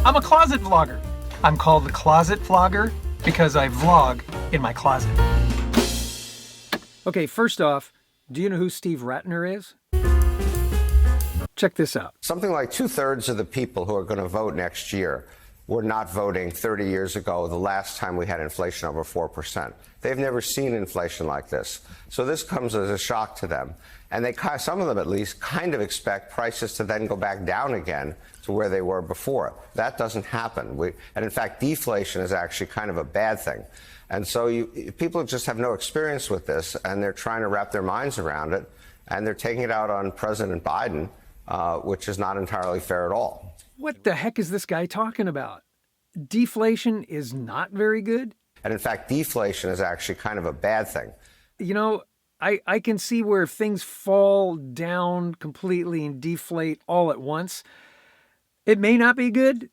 I'm a closet vlogger. I'm called the Closet Vlogger because I vlog in my closet. Okay, first off, do you know who Steve Ratner is? Check this out. Something like 2/3 of the people who are going to vote next year were not voting 30 years ago, the last time we had inflation over 4%. They've never seen inflation like this. So this comes as a shock to them. And some of them at least kind of expect prices to then go back down again to where they were before. That doesn't happen. And in fact, deflation is actually kind of a bad thing. And so people just have no experience with this, and they're trying to wrap their minds around it, and they're taking it out on President Biden, which is not entirely fair at all. What the heck is this guy talking about? Deflation is not very good? And in fact, deflation is actually kind of a bad thing. You know, I can see where things fall down completely and deflate all at once. It may not be good,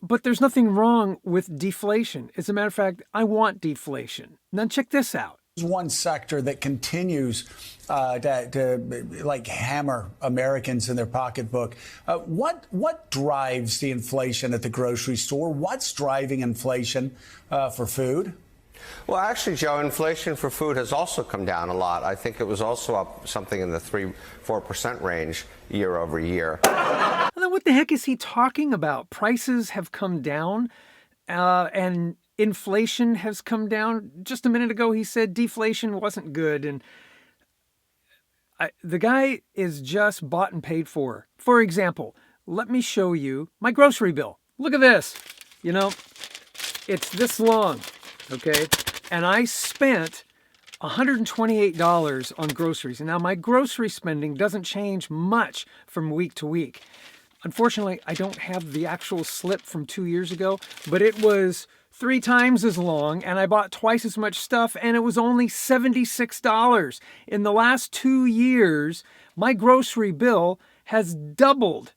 but there's nothing wrong with deflation. As a matter of fact, I want deflation. Now check this out. There's one sector that continues to like hammer Americans in their pocketbook. What drives the inflation at the grocery store? What's driving inflation for food? Well, actually, Joe, inflation for food has also come down a lot. I think it was also up something in the 3-4% range year over year. Then what the heck is he talking about? Prices have come down and inflation has come down. Just a minute ago, he said deflation wasn't good. And the guy is just bought and paid for. For example, let me show you my grocery bill. Look at this. You know, it's this long. Okay, and I spent $128 on groceries. And now my grocery spending doesn't change much from week to week. Unfortunately, I don't have the actual slip from 2 years ago, but it was 3 times as long, and I bought twice as much stuff, and it was only $76. In the last 2 years, my grocery bill has doubled,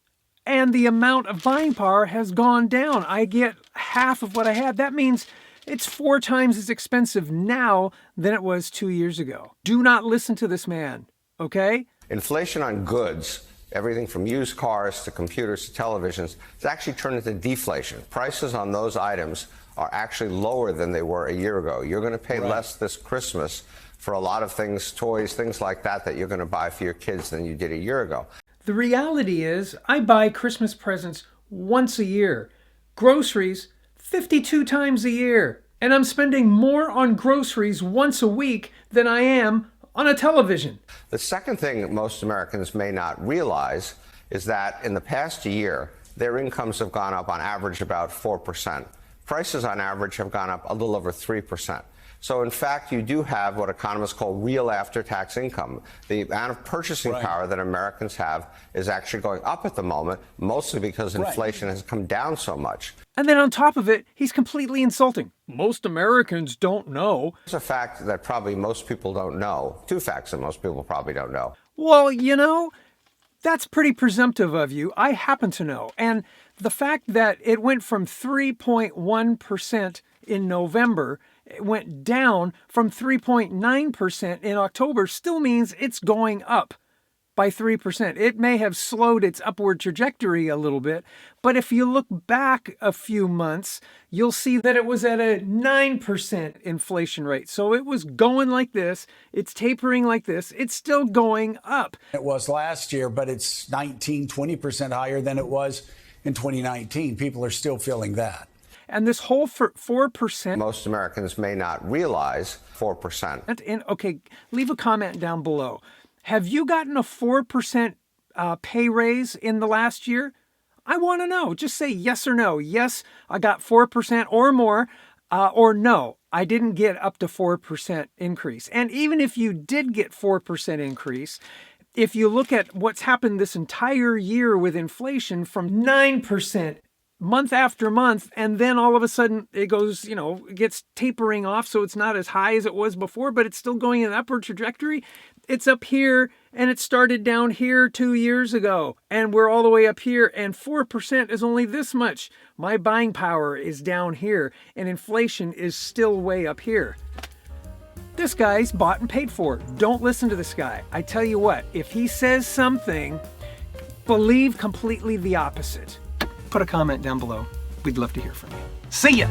and the amount of buying power has gone down. I get half of what I had. That means it's 4 times as expensive now than it was 2 years ago. Do not listen to this man, okay? Inflation on goods, everything from used cars to computers to televisions, it's actually turned into deflation. Prices on those items are actually lower than they were a year ago. You're going to pay less this Christmas for a lot of things, toys, things like that you're going to buy for your kids than you did a year ago. The reality is I buy Christmas presents once a year. Groceries 52 times a year, and I'm spending more on groceries once a week than I am on a television. The second thing that most Americans may not realize is that in the past year, their incomes have gone up on average about 4%. Prices on average have gone up a little over 3%. So in fact, you do have what economists call real after-tax income. The amount of purchasing power that Americans have is actually going up at the moment, mostly because inflation has come down so much. And then on top of it, he's completely insulting. Most Americans don't know. There's a fact that probably most people don't know. 2 facts that most people probably don't know. Well, you know, that's pretty presumptive of you. I happen to know. And the fact that it went from 3.1% in November, it went down from 3.9% in October, still means it's going up by 3%. It may have slowed its upward trajectory a little bit, but if you look back a few months, you'll see that it was at a 9% inflation rate. So it was going like this, it's tapering like this, it's still going up. It was last year, but it's 20% higher than it was in 2019. People are still feeling that. And this whole 4%. Most Americans may not realize 4%. And okay, leave a comment down below. Have you gotten a 4% pay raise in the last year? I want to know. Just say yes or no. Yes, I got 4% or more, or no, I didn't get up to 4% increase. And even if you did get 4% increase, if you look at what's happened this entire year with inflation from 9% month after month, and then all of a sudden it goes, it gets tapering off, so it's not as high as it was before, but it's still going in an upward trajectory. It's up here, and it started down here 2 years ago, and we're all the way up here, and 4% is only this much. My buying power is down here, and inflation is still way up here. This guy's bought and paid for. Don't listen to this guy. I tell you what, if he says something, believe completely the opposite. put a comment down below. We'd love to hear from you. See ya!